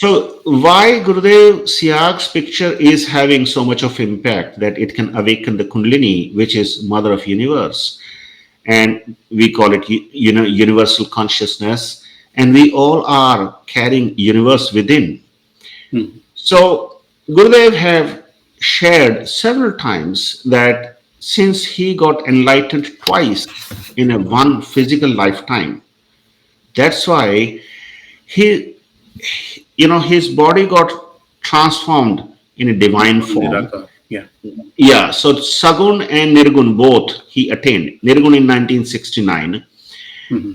So why Gurudev Siyag's picture is having so much of impact that it can awaken the Kundalini, which is mother of universe, and we call it universal consciousness, and we all are carrying universe within. Hmm. So Gurudev have shared several times that since he got enlightened twice in a one physical lifetime, that's why he his body got transformed in a divine form. Nirakar. Yeah. Yeah, so Sagun and Nirgun both he attained. Nirgun in 1969 Hmm.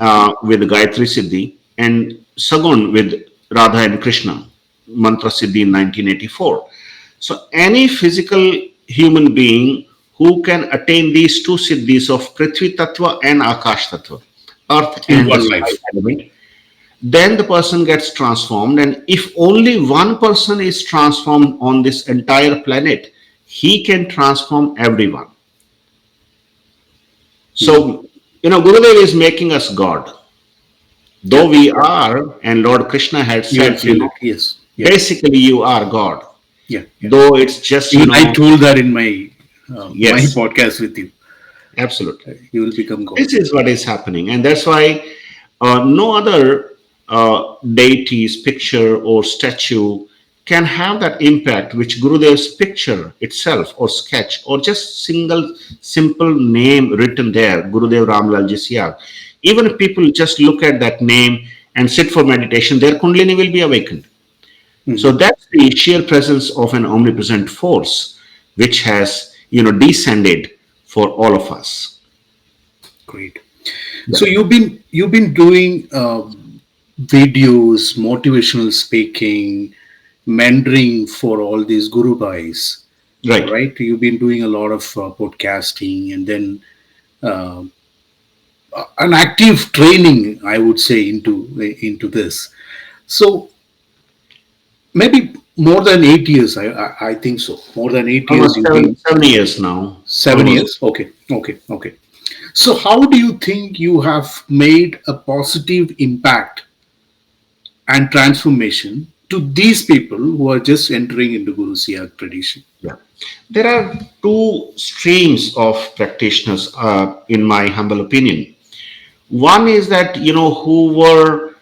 with Gayatri Siddhi, and Sagun with Radha and Krishna, Mantra Siddhi in 1984. So any physical human being who can attain these two siddhis of Prithvi Tattva and Akash Tattva, earth In and the one sky life. element, then the person gets transformed. And if only one person is transformed on this entire planet, he can transform everyone. Hmm. So, Gurudev is making us God. Though Yeah. we are, and Lord Krishna had You will said, feel it. Yes. Yeah. basically you are God. Yeah. Yeah. Though it's just, Even I told that in my yes, podcast with you. absolutely. You will become God. This is what is happening. And that's why no other deity's picture or statue can have that impact which Gurudev's picture itself or sketch or just single simple name written there, Gurudev Ramlalji Siyag. Even if people just look at that name and sit for meditation, their Kundalini will be awakened. So Hmm. that's the sheer presence of an omnipresent force which has, descended for all of us. Great. So you've been doing videos, motivational speaking, mentoring for all these guru guys, Right. right? You've been doing a lot of podcasting and then uh, an active training, I would say, into this. So maybe more than 8 years, I think so. More than 8 years Almost you've seven, been 7 years now. 7 years. Almost. Okay, okay, okay. So how do you think you have made a positive impact and transformation to these people who are just entering into Guru Siyag tradition? Yeah. There are two streams of practitioners, in my humble opinion. One is that, who were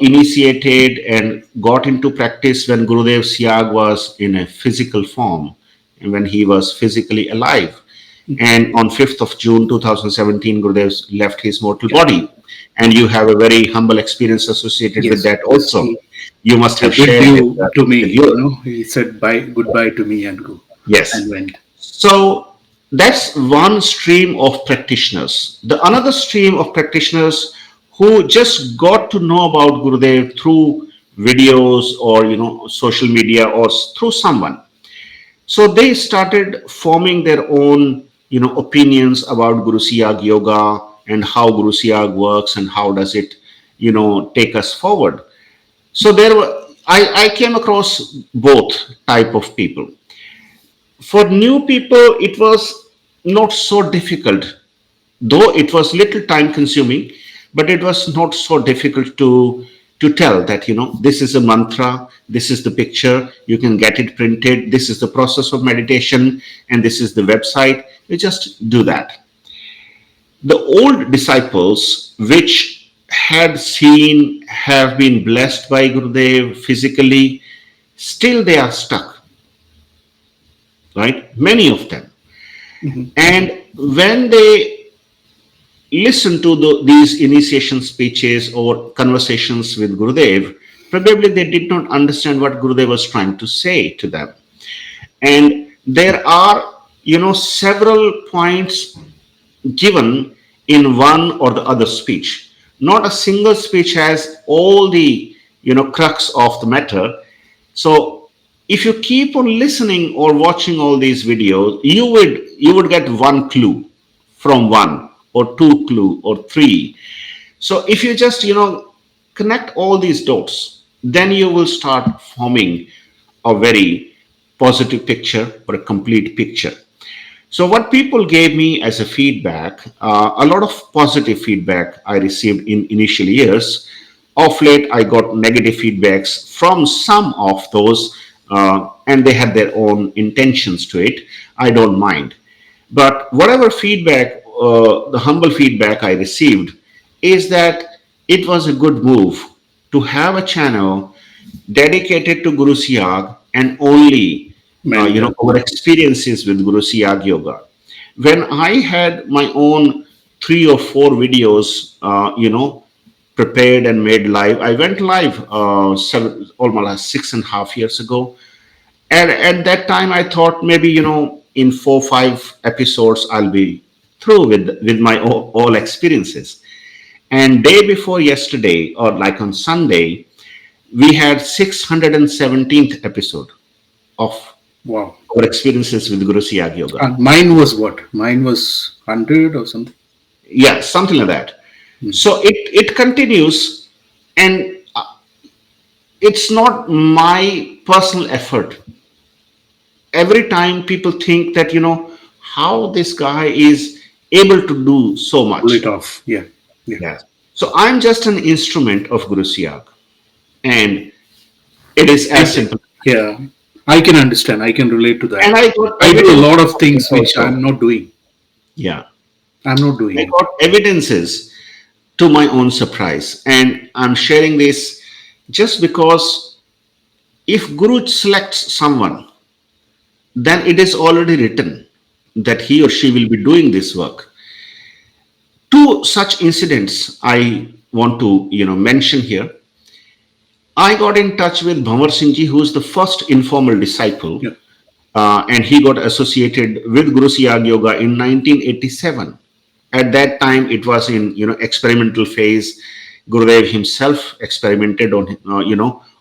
initiated and got into practice when Gurudev Siyag was in a physical form and when he was physically alive. And on 5th of June 2017, Gurudev left his mortal Yeah. body. And you have a very humble experience associated with Yes, that yes. also. You must He have did shared it you to with me, you. he said bye, goodbye to me and go and Yes. went. So that's one stream of practitioners. The another stream of practitioners who just got to know about Gurudev through videos or social media or through someone. So they started forming their own opinions about Guru Siyag yoga and how Guru Siyag works and how does it take us forward. So there were I came across both type of people. For new people it was not so difficult, though it was little time consuming, but it was not so difficult to tell that this is a mantra, this is the picture, you can get it printed, this is the process of meditation, and this is the website. You just do that. The old disciples which had seen, have been blessed by Gurudev physically, still they are stuck, right? Many of them. Mhm. And when they listen to these initiation speeches or conversations with Gurudev, probably they did not understand what Gurudev was trying to say to them. And there are, several points given in one or the other speech. Not a single speech has all the, crux of the matter. So if you keep on listening or watching all these videos, you would get one clue from one or two clue or three. So if you just connect all these dots, then you will start forming a very positive picture or a complete picture. So what people gave me as a feedback, a lot of positive feedback I received in initial years. of late I got negative feedbacks from some of those, and they had their own intentions to it. I don't mind. But whatever feedback, the humble feedback I received, is that it was a good move to have a channel dedicated to Guru Siyag and only, Mentor. our experiences with Guru Siyag Yoga. When I had my own 3 or 4 videos, prepared and made live, I went live almost 6.5 years ago. And at that time, I thought maybe, in 4 or 5 episodes, I'll be through with my all experiences. And day before yesterday, or like on Sunday, we had 617th episode of Wow. our experiences with Guru Siyag Yoga. And mine was what? Mine was 100 or something. Yeah, something like that. So it continues, and it's not my personal effort. Every time people think that, how this guy is able to do so Pull it much. off. Yeah. Yeah. Yeah. So I'm just an instrument of Guru Siyag, and it is as simple. Yeah. I can understand. I can relate to that. And I got I do a evidence lot of things which also. I'm not doing. Yeah. I'm not doing I it. got evidences to my own surprise. And I'm sharing this just because if Guru selects someone, then it is already written that he or she will be doing this work. Two such incidents I want to mention here. I got in touch with Bhanwar Singh ji, who is the first informal disciple, Yeah. and he got associated with Guru Siyag Yoga in 1987. At that time, it was in experimental phase. Gurudev himself experimented on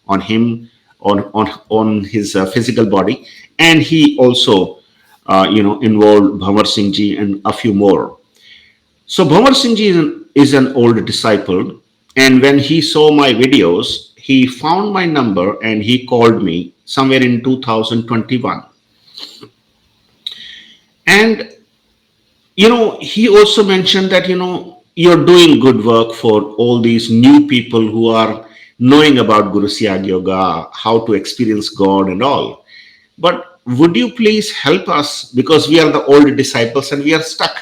on him, on his physical body, and he also involved Bhanwar Singh ji and a few more. So Bhanwar Singh ji is an old disciple, and when he saw my videos, he found my number and he called me somewhere in 2021. And he also mentioned that you're doing good work for all these new people who are knowing about Guru Siyag Yoga, how to experience God and all. But would you please help us, because we are the old disciples and we are stuck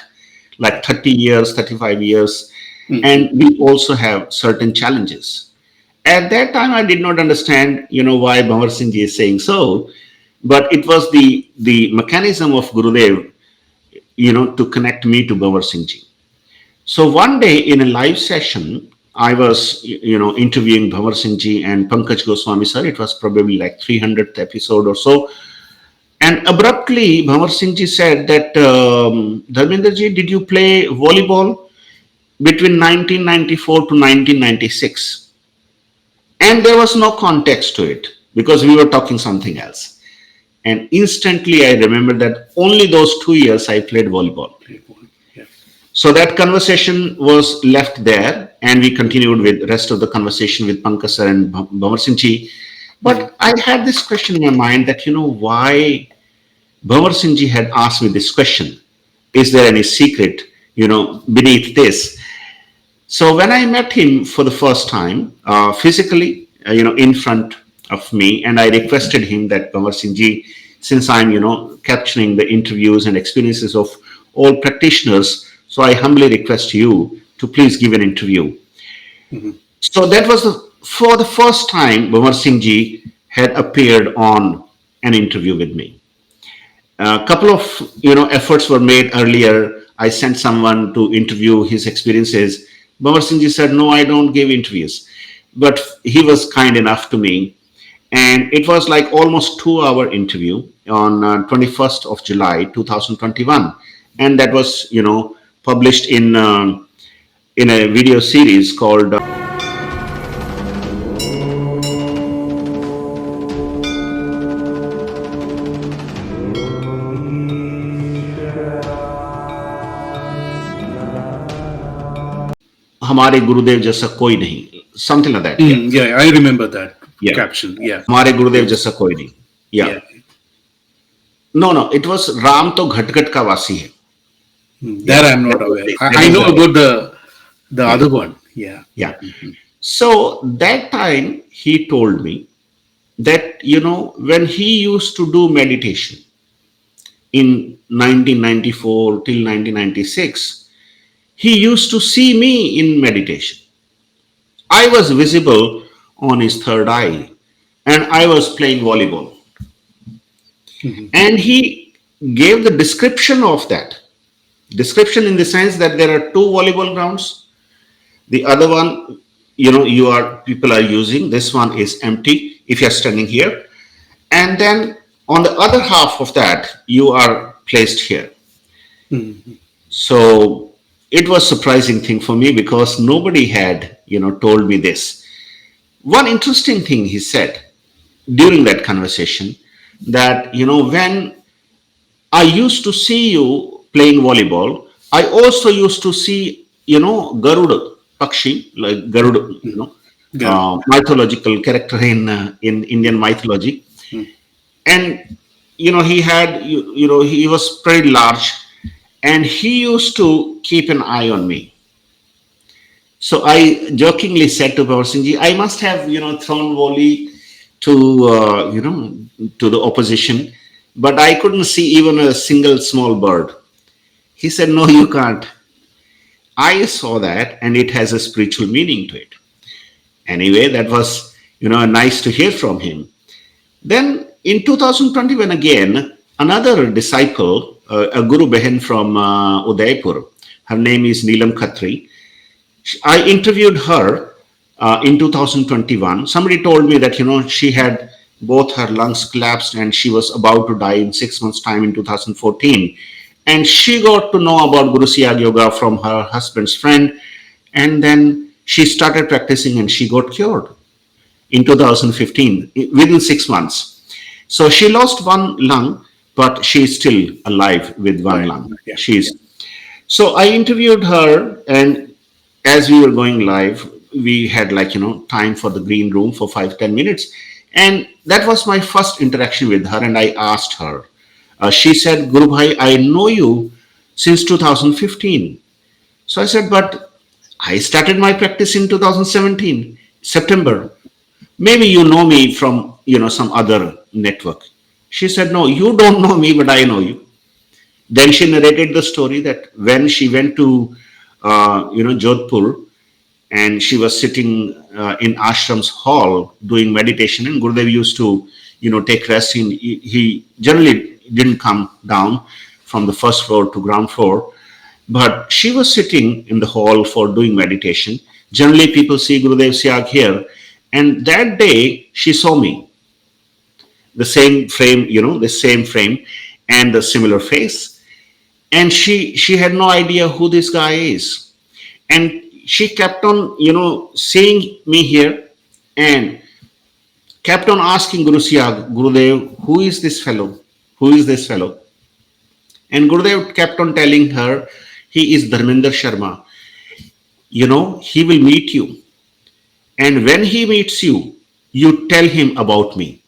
like 30 years, 35 years, and we also have certain challenges. At that time, I did not understand, why Bhanwar Singh ji is saying so, but it was the mechanism of Gurudev, to connect me to Bhanwar Singh ji. So one day in a live session, I was, interviewing Bhanwar Singh ji and Pankaj Goswami sir. It was probably like 300th episode or so. And abruptly, Bhanwar Singh ji said that, Dharmendra ji, did you play volleyball between 1994 to 1996? And there was no context to it because we were talking something else. And instantly, I remember that only those 2 years I played volleyball. Yeah. So that conversation was left there, and we continued with the rest of the conversation with Pankaj sir and Bhanwar Singh ji. But I had this question in my mind that, why Bhanwar Singh ji had asked me this question. Is there any secret, beneath this? So when I met him for the first time, physically, in front of me, and I requested him that Bhanwar Singh ji, since I'm, capturing the interviews and experiences of all practitioners, so I humbly request you to please give an interview. So that was for the first time Bhanwar Singh ji had appeared on an interview with me. A couple of efforts were made earlier. I sent someone to interview his experiences. Bhanwar Singh ji said, "No, I don't give interviews," but he was kind enough to me, and it was like almost 2 hour interview on 21st of July 2021, and that was published in a video series called. हमारे गुरुदेव जैसा कोई नहीं, something like that. Yeah, I remember that Yeah. caption. Yeah. हमारे गुरुदेव जैसा कोई नहीं. Yeah. Yeah. No, it was Ram तो घटघट का वासी है. That I'm not aware. I know about the other one. Yeah. Yeah. So that time he told me that, when he used to do meditation in 1994 till 1996, he used to see me in meditation. I was visible on his third eye, and I was playing volleyball. Mhm. And he gave the description of that. Description in the sense that there are two volleyball grounds. The other one, people are using. This one is empty if you're standing here. And then on the other half of that, you are placed here. Mhm. So it was surprising thing for me because nobody had, told me this. One interesting thing he said during that conversation, that, when I used to see you playing volleyball, I also used to see, Garuda, Pakshi, like Garuda, Got it. mythological character in Indian mythology. Mm. And, he had, he was pretty large, and he used to keep an eye on me. So I jokingly said to Power Singh ji, I must have, thrown volley to, to the opposition, but I couldn't see even a single small bird. He said, no, you can't. I saw that, and it has a spiritual meaning to it. Anyway, that was, nice to hear from him. Then in 2021, again, another disciple, a Guru Behan from Udaipur, her name is Neelam Khatri. I interviewed her in 2021. Somebody told me that, she had both her lungs collapsed and she was about to die in 6 months' time in 2014. And she got to know about GuruSiyag yoga from her husband's friend. And then she started practicing and she got cured in 2015 within 6 months. So she lost one lung, but she is still alive with one Right. lung. Yeah. Yeah. She's so I interviewed her, and as we were going live, we had, like, time for the green room for 5-10 minutes, and that was my first interaction with her. And I asked her. She said, "Guru Bhai, I know you since 2015." So I said, "But I started my practice in 2017 September. Maybe you know me from, some other network." She said, "No, you don't know me, but I know you." Then she narrated the story that when she went to, Jodhpur, and she was sitting in ashram's hall doing meditation, and Gurudev used to, take rest. He generally didn't come down from the first floor to ground floor, but she was sitting in the hall for doing meditation. Generally, people see Gurudev Siyag here, and that day she saw me, the same frame and the similar face, and she had no idea who this guy is, and she kept on, seeing me here, and kept on asking Gurusiyag, Gurudev, who is this fellow? Who is this fellow? And Gurudev kept on telling her, he is Dharmendra Sharma. He will meet you. And when he meets you, you tell him about me.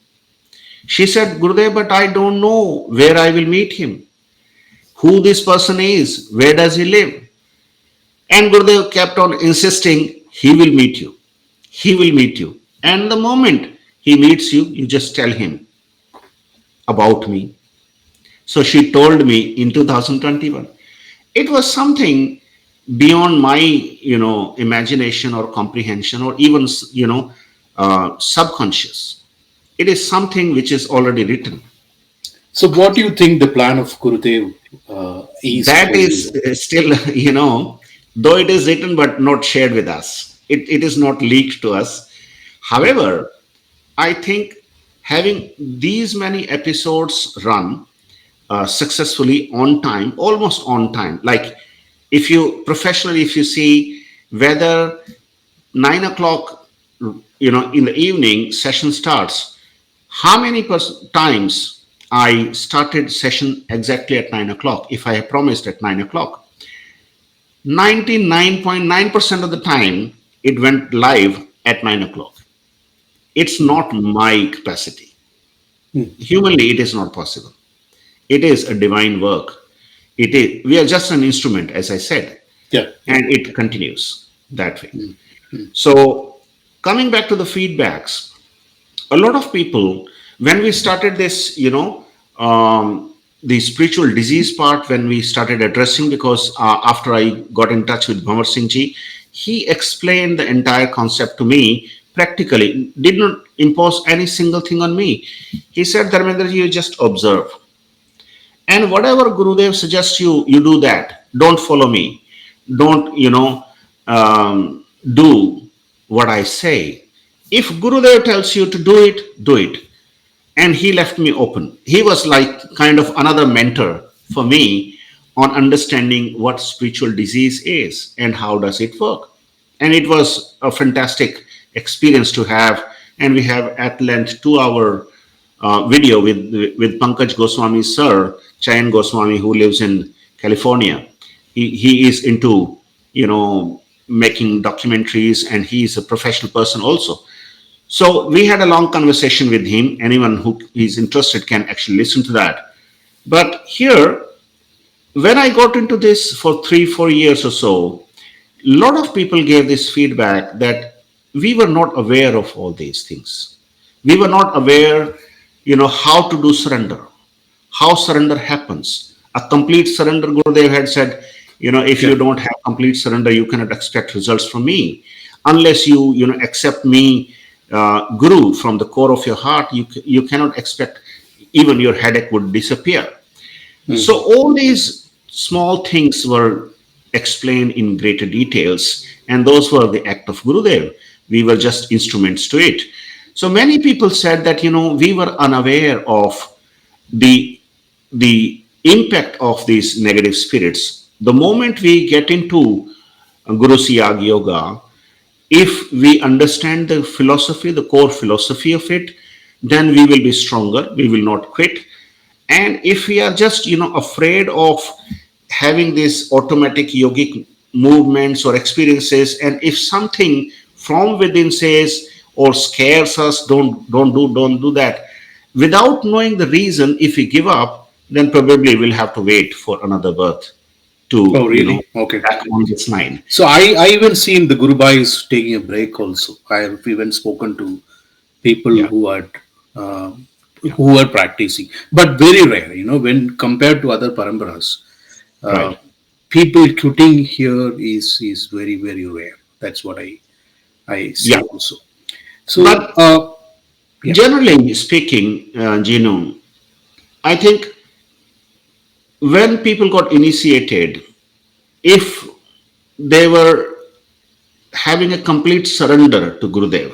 She said, Gurudev, but I don't know where I will meet him. Who this person is? Where does he live? And Gurudev kept on insisting, he will meet you. He will meet you. And the moment he meets you, you just tell him about me. So she told me in 2021. It was something beyond my, imagination or comprehension, or even, subconscious. It is something which is already written. So, what do you think the plan of Gurudev is That for is you? still, though it is written but not shared with us. It is not leaked to us. However, I think having these many episodes run successfully on time, almost on time, like, if you professionally, if you see whether 9 o'clock, in the evening session starts, how many times I started session exactly at 9 o'clock, if I have promised at 9 o'clock. 99.9% of the time it went live at 9 o'clock. It's not my capacity. Hmm. Humanly, it is not possible. It is a divine work. It is, we are just an instrument, as I said, Yeah, yeah. and it continues that way. Hmm. Hmm. So Coming back to the feedbacks, a lot of people, when we started this, the spiritual disease part, when we started addressing, because after I got in touch with Bhamar Singh ji, he explained the entire concept to me practically, did not impose any single thing on me. He said, Dharmendra ji, you just observe, and whatever Gurudev suggests you, you do that. Don't follow me. Don't, do what I say. If Gurudev tells you to do it, do it. And he left me open. He was like kind of another mentor for me on understanding what spiritual disease is and how does it work. And it was a fantastic experience to have. And we have at length 2 hour video with Pankaj Goswami sir, Chayan Goswami, who lives in California. He is into, making documentaries, and he is a professional person also. So we had a long conversation with him. Anyone who is interested can actually listen to that. But here, when I got into this for 3, 4 years or so, a lot of people gave this feedback that we were not aware of all these things. We were not aware, how to do surrender, how surrender happens. A complete surrender, Gurudev had said, if Yeah. you don't have complete surrender, you cannot expect results from me. Unless you, accept me, Guru, from the core of your heart, you cannot expect even your headache would disappear. So Mhm. all these small things were explained in greater details, and those were the act of Gurudev. We were just instruments to it. So many people said that we were unaware of the impact of these negative spirits. The moment we get into GuruSiyag yoga, if we understand the philosophy, the core philosophy of it, then we will be stronger. We will not quit. And if we are just afraid of having these automatic yogic movements or experiences, and if something from within says or scares us, don't do that, without knowing the reason, if we give up, then probably we'll have to wait for another birth to Oh, really? Okay. back on this line. So I even seen the Gurubai is taking a break also. I have even spoken to people Yeah, uh, yeah, who are practicing, but very rare, when compared to other paramparas. Uh, right. People quitting here is very very rare. That's what I Yeah, see also. So but yeah. generally speaking, Gino, I think when people got initiated, if they were having a complete surrender to Gurudev,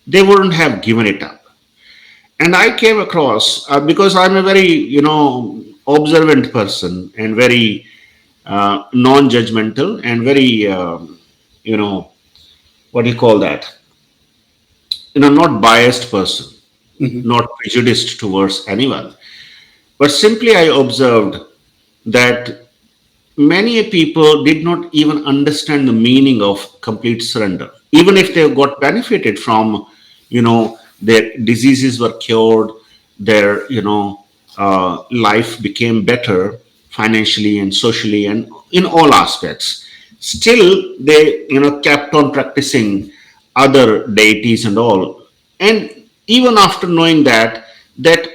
they wouldn't have given it up. And I came across, because I'm a very, observant person and very non judgmental and very, you know, what do you call that? Not biased person, Mhm. not prejudiced towards anyone. But simply I observed that many people did not even understand the meaning of complete surrender. Even if they got benefited from, their diseases were cured, their, life became better financially and socially and in all aspects. Still, they, kept on practicing other deities and all. And even after knowing that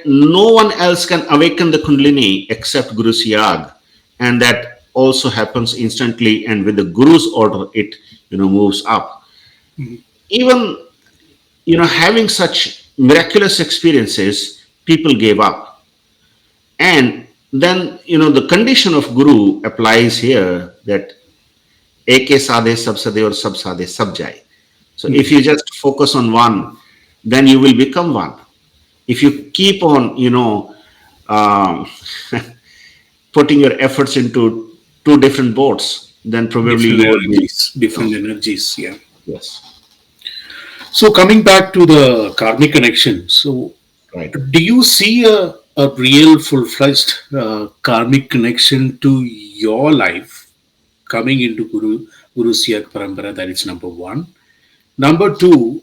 no one else can awaken the Kundalini except Guru Siyag, and that also happens instantly, and with the Guru's order, it moves up. Even having such miraculous experiences, people gave up, and then the condition of Guru applies here, that एक साधे सब सदे और सब साधे सब जाए. So if you just focus on one, then you will become one. If you keep on, um, putting your efforts into two different boats, then probably Different you will be. energies, different energies. Yeah. Yes, So coming back to the karmic connection, so right. do you see a real full-fledged karmic connection to your life coming into Guru Siyag Parampara? That is number one. Number two,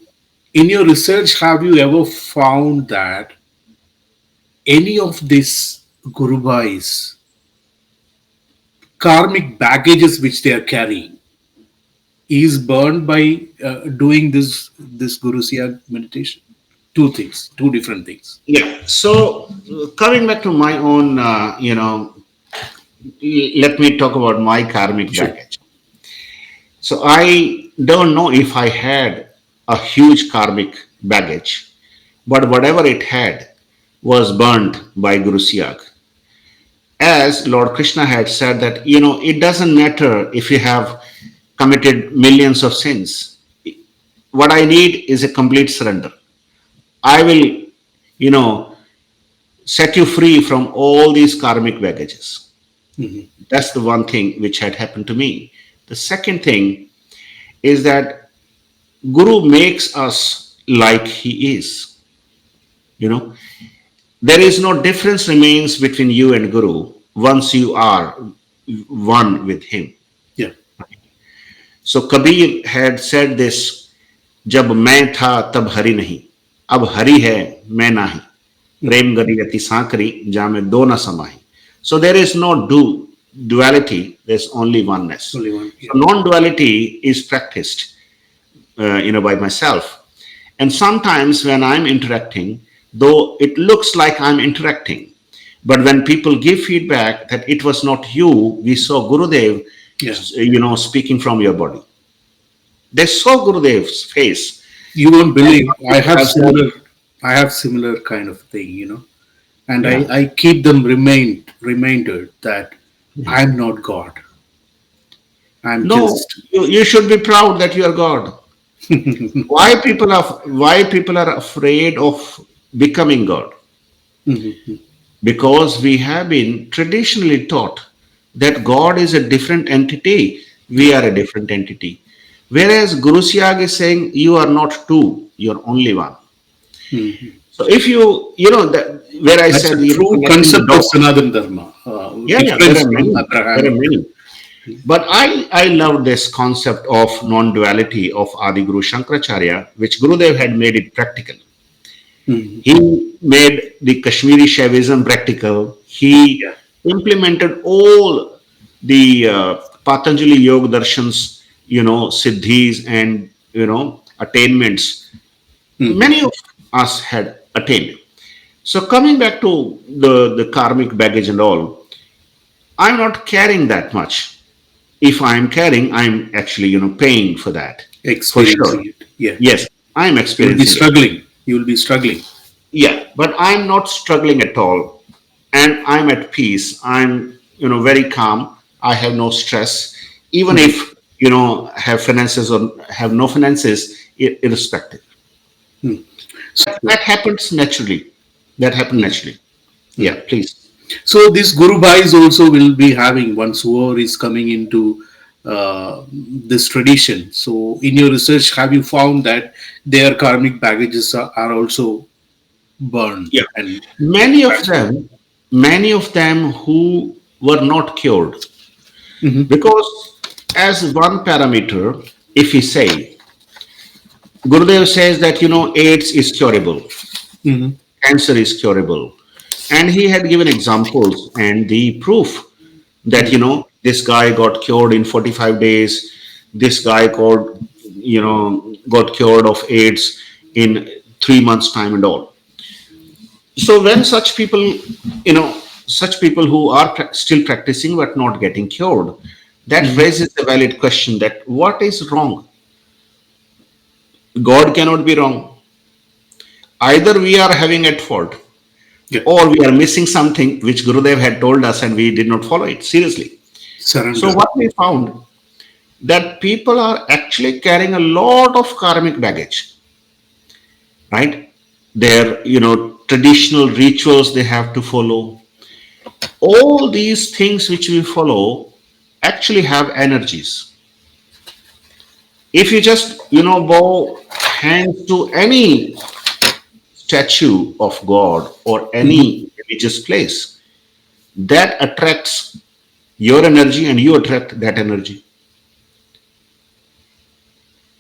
in your research, have you ever found that any of these Gurubhais karmic baggages which they are carrying is burned by doing this Guru Siyag meditation? Two things, two different things. Yeah. So coming back to my own, let me talk about my karmic Sure. baggage. So I don't know if I had a huge karmic baggage, but whatever it had was burned by GuruSiyag. As Lord Krishna had said that, it doesn't matter if you have committed millions of sins. What I need is a complete surrender. I will, you know, set you free from all these karmic baggages. Mhm. That's the one thing which had happened to me. The second thing is that Guru makes us like he is. You know, there is no difference remains between you and Guru once you are one with him. Yeah. So Kabir had said this, जब मैं था तब हरि नहीं, अब हरि है मैं नाही, Mhm. प्रेम गति अति सांकरी जामे दो न समाही. So there is no duality, there's only oneness. Only one. Yeah. So non-duality is practiced, by myself. And sometimes when I'm interacting, though it looks like I'm interacting, but when people give feedback that it was not you, we saw Gurudev, Yeah. speaking from your body. They saw Gurudev's face. You won't And believe. some people have said, I have similar kind of thing, and yeah, I keep them reminded that I'm not God. I'm no, just. you should be proud that you are God. Why people are afraid of becoming God? Mhm. Because we have been traditionally taught that God is a different entity, we are a different entity. Whereas Guru Siyag is saying you are not two, you're only one. Mhm. So if that where I That's said, a true connecting the concept of dots. Sanatana Dharma, Yeah, yeah, there difference are from many. There are Abrahamic. many. But I love this concept of non-duality of Adi Guru Shankaracharya, which Gurudev had made it practical. Mhm. He made the Kashmiri Shaivism practical. He Yeah. implemented all the Patanjali Yoga Darshans, siddhis and attainments. Mhm. Many of us had attained. So coming back to the karmic baggage and all, I'm not carrying that much. If I'm carrying, I'm actually paying for that, for sure. Experiencing it. Yeah. Yes, I'm You will be experiencing it. struggling. You will be struggling. Yeah, but I'm not struggling at all, and I'm at peace. I'm very calm. I have no stress, even Mhm. if have finances or have no finances, irrespective. Mhm. That happens naturally. That happened naturally. Yeah, Mhm. please. So this Guru Bhais also will be having once whoever is coming into this tradition. So in your research, have you found that their karmic baggages are also burned Yeah, and many of transformed? them, many of them who were not cured, Hmm. because as one parameter, if we say Gurudev says that AIDS is curable, Hmm. cancer is curable, and he had given examples and the proof that this guy got cured in 45 days, this guy got cured of AIDS in 3 months time and all. So when such people who are still practicing but not getting cured, that Hmm. raises a valid question that what is wrong? God cannot be wrong. Either we are having at fault Yeah. or we are missing something which Gurudev had told us and we did not follow it seriously. So Surrender. what we found that people are actually carrying a lot of karmic baggage, right? Their traditional rituals they have to follow. All these things which we follow actually have energies. If you just bow hands to any statue of God or Hmm. any religious place, that attracts your energy and you attract that energy.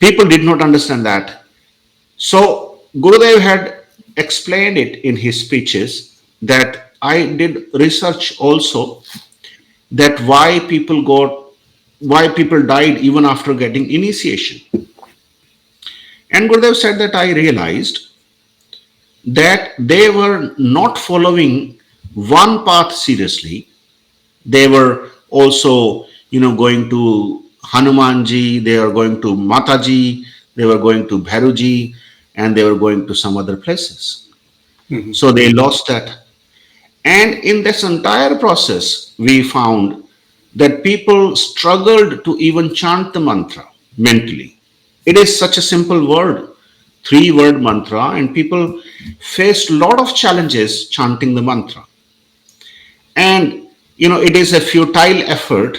People did not understand that. So Gurudev had explained it in his speeches that I did research also that why people why people died even after getting initiation. And Gurudev said that I realized that they were not following one path seriously. They were also, going to Hanumanji, they were going to Mataji, they were going to Bhairuji, and they were going to some other places. Mhm. So they lost that. And in this entire process, we found that people struggled to even chant the mantra mentally. It is such a simple word, three-word mantra, and people faced a lot of challenges chanting the mantra. And it is a futile effort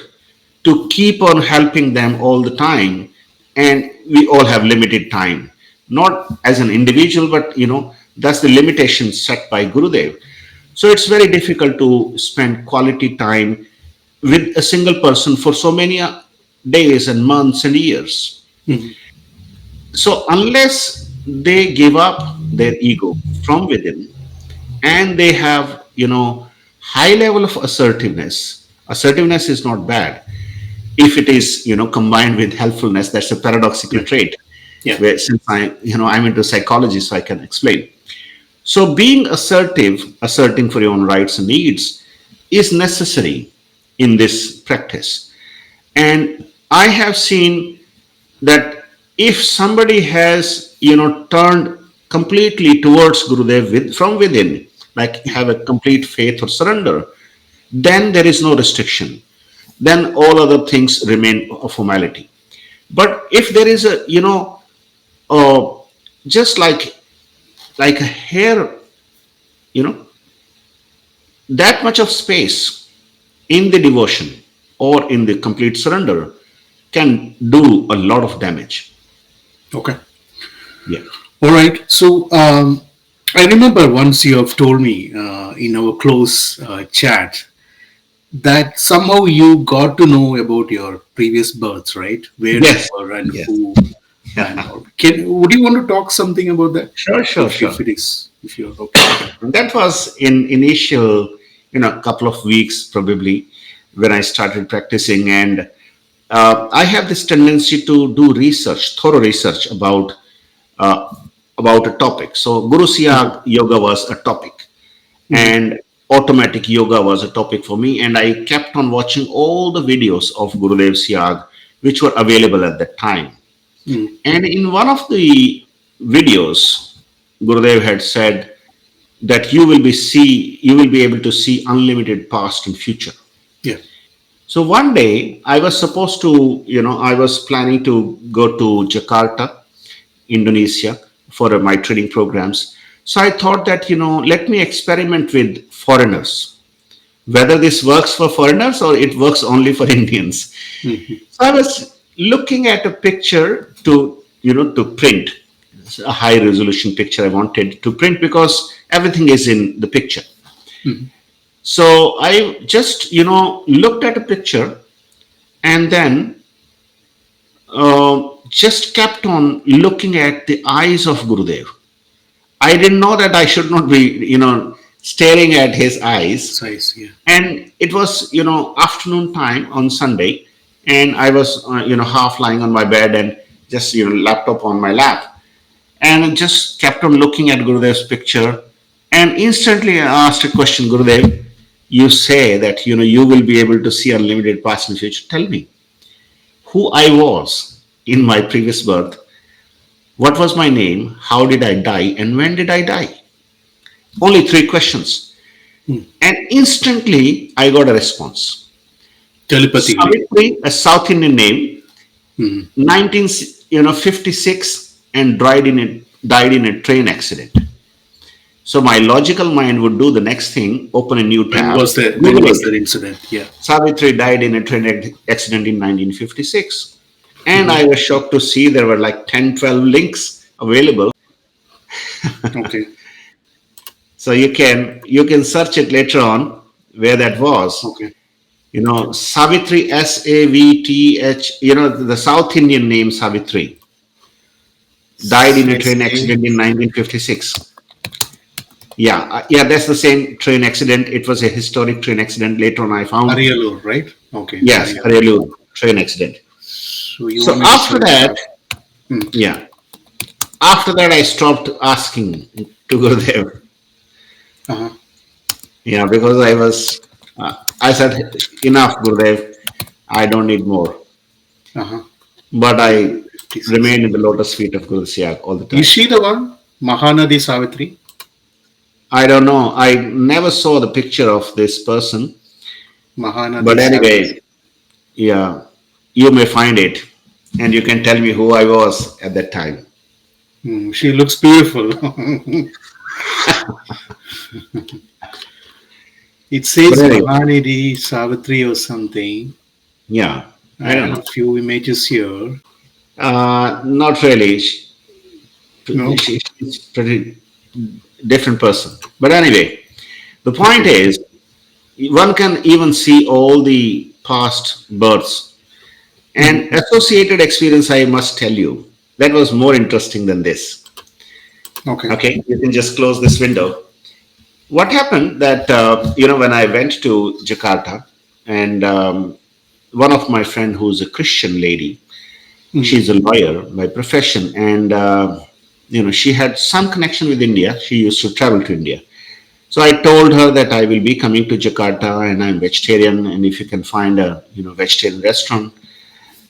to keep on helping them all the time, and we all have limited time, not as an individual, but that's the limitation set by Gurudev. So it's very difficult to spend quality time with a single person for so many days and months and years. Mhm. So unless they give up their ego from within, and they have high level of assertiveness. Assertiveness is not bad if it is combined with helpfulness. That's a paradoxical Yeah. trait, Yeah. where since I'm into psychology, so I can explain. So being assertive, asserting for your own rights and needs, is necessary in this practice. And I have seen that if somebody has turned completely towards Gurudev from within, like have a complete faith or surrender, then there is no restriction. Then all other things remain a formality. But if there is a uh, just like a hair, you know that much of space in the devotion or in the complete surrender can do a lot of damage. Okay. Yeah. All right. So I remember once you have told me in our close chat that somehow you got to know about your previous births, right? Where you Yes. were and Yes. who and all. Would you want to talk something about that? Sure, sure, If sure. it is, if you're okay. That was in initial, couple of weeks probably when I started practicing, and I have this tendency to do research, thorough research uh, about a topic. So Guru Mhm. Siyag yoga was a topic, Mhm. and automatic yoga was a topic for me, and I kept on watching all the videos of Gurudev Siyag which were available at that time. Mhm. And in one of the videos, Gurudev had said that you will be able to see unlimited past and future. Yeah. So one day I was supposed to, I was planning to go to Jakarta, Indonesia, for my training programs. So I thought that, let me experiment with foreigners, whether this works for foreigners or it works only for Indians. Mhm. So I was looking at a picture to print. It's a high resolution picture I wanted to print because everything is in the picture. Mhm. So I just, looked at a picture, and then just kept on looking at the eyes of Gurudev. I didn't know that I should not be, staring at his eyes. Size. Yeah. And it was, afternoon time on Sunday, and I was, half lying on my bed and just, laptop on my lap, and I just kept on looking at Gurudev's picture, and instantly I asked a question, Gurudev, you say that, you will be able to see unlimited past and future. Tell me who I was in my previous birth. What was my name? How did I die? And when did I die? Only three questions. Mhm. And instantly I got a response. Telepathically. Savitri, a South Indian name, Mhm. 1956, and died in a train accident. So my logical mind would do the next thing, open a new tab, When Google was it. that incident? Yeah. Savitri died in a train accident in 1956. And Mhm. I was shocked to see there were like 10, 12 links available. Okay. So you can search it later on where that was. Okay. Savitri, Savth, the South Indian name Savitri, died in a train SA. accident in 1956. Yeah, yeah, that's the same train accident. It was a historic train accident. Later on, I found. Arialur, right? Okay. Yes, Arialur. Arelur. train accident. So you So want me to after say that, that? Hmm. yeah, after that I stopped asking to Gurudev. Uh-huh. Yeah, because I said, enough, Gurudev, I don't need more. Uh-huh. But I 1956. remained in the lotus feet of GuruSiyag all the Is time. she the one? Mahanadi Savitri? I don't know. I never saw the picture of this person. Mahanadi But Savitri. anyway, yeah, you may find it and you can tell me who I was at that time. Hmm, she looks beautiful. It But says anyway, Mahanadi Savitri or something. yeah, I I don't have know. a few images here. Not really. No? She's pretty different person. But anyway, the point Okay. is, one can even see all the past births and Mhm. associated experience. I must tell you, that was more interesting than this. Okay. Okay, you can just close this window. What happened that when I went to Jakarta, and one of my friend who's a Christian lady, Mhm. she's a lawyer by profession, and she had some connection with India. She used to travel to India. So I told her that I will be coming to Jakarta and I'm vegetarian, and if you can find a vegetarian restaurant,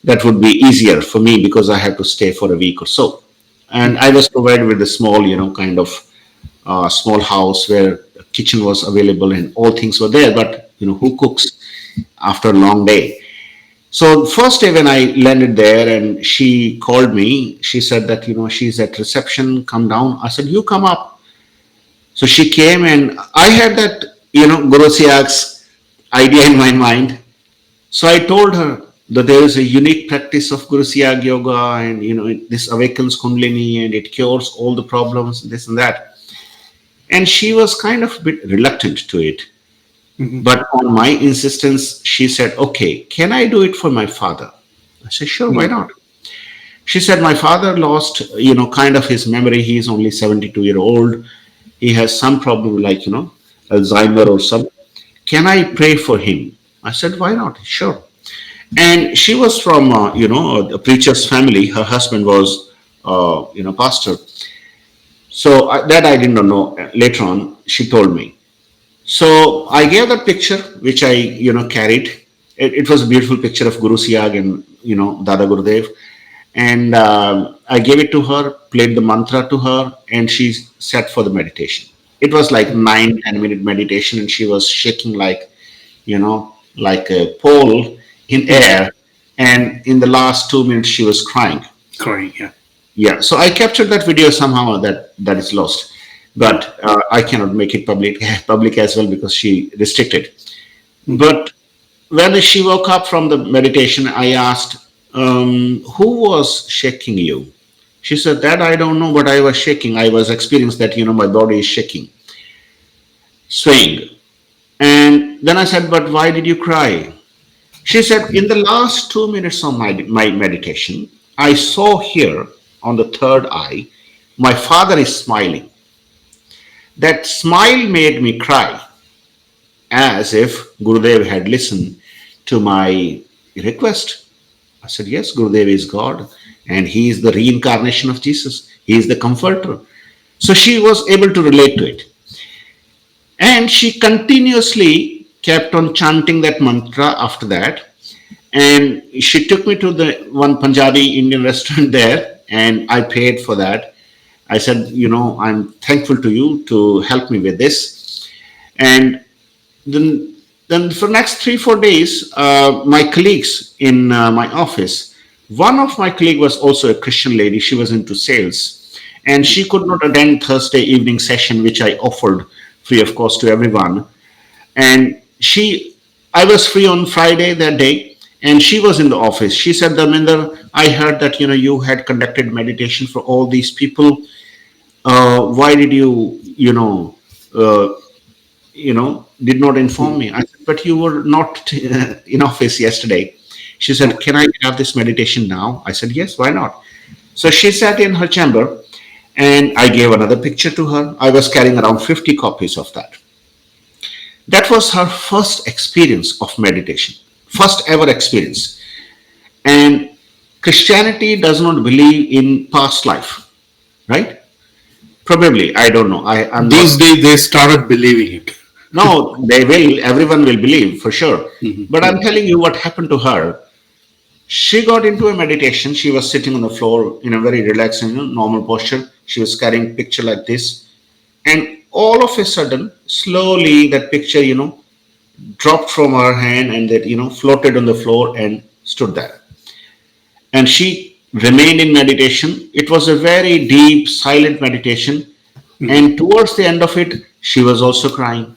that would be easier for me because I have to stay for a week or so. And I Mhm. was provided with a small, kind of small house where a kitchen was available and all things were there. But who cooks after a long day? So first day when I landed there and she called me, she said that she's at reception. Come down. I said, you come up. So she came and I had that Guru Siyag's idea in my mind. So I told her that there is a unique practice of Guru Siyag yoga, and this awakens Kundalini and it cures all the problems, this and that. And she was kind of a bit reluctant to it. Mhm. But on my insistence, she said, okay, can I do it for my father? I said, sure, why Mhm. not? She said, my father lost, kind of his memory. He's only 72-year-old. He has some problem like, Alzheimer or some. Can I pray for him? I said, why not? Sure. And she was from, a preacher's family. Her husband was, pastor. So that I didn't know. Later on, she told me. So I gave that picture, which I, carried. It was a beautiful picture of Guru Siyag and, Dada Gurudev. And I gave it to her, played the mantra to her, and she sat for the meditation. It was like 9-10 minute meditation, and she was shaking like a pole in Mhm. air. And in the last 2 minutes, she was crying. Correct. Yeah. Yeah, so I captured that video somehow. That is lost, Mhm. but I cannot make it public public as well because she restricted. Mhm. But when she woke up from the meditation, I asked, "Who was shaking you?" She said, "That I don't know, but I was shaking. I was experiencing that my body is shaking, swaying." And then I said, "But why did you cry?" She said, "In the last 2 minutes of my meditation, I saw here on the third eye, my father is smiling. That smile made me cry, as if Gurudev had listened to my request." I said, "Yes, Gurudev is God, and he is the reincarnation of Jesus. He is the comforter." So she was able to relate to it. And she continuously kept on chanting that mantra after that. And she took me to the one Punjabi Indian restaurant there, and I paid for that. I said, I'm thankful to you to help me with this. And then for next 3-4 days, my colleagues in my office, one of my colleague was also a Christian lady. She was into sales, and she could not attend Thursday evening session, which I offered free of cost to everyone. And I was free on Friday that day, and she was in the office. She said, Dharmendra, I heard that you had conducted meditation for all these people. Why did you uh, did not inform Mhm. me? I said, but you were not in office yesterday. She said, Okay. can I have this meditation now? I said, yes, why not? So she sat in her chamber, and I gave another picture to her. I was carrying around 50 copies of that. That was her first experience of meditation, first ever experience. And Christianity does not believe in past life, right? Probably, I don't know. I'm These not. days they started believing it. No, they will. Everyone will believe for sure. But I'm telling you what happened to her. She got into a meditation. She was sitting on the floor in a very relaxed and normal posture. She was carrying a picture like this, and all of a sudden, slowly that picture, dropped from her hand and that floated on the floor and stood there. And she remained in meditation. It was a very deep, silent meditation. Mhm. And towards the end of it, she was also crying.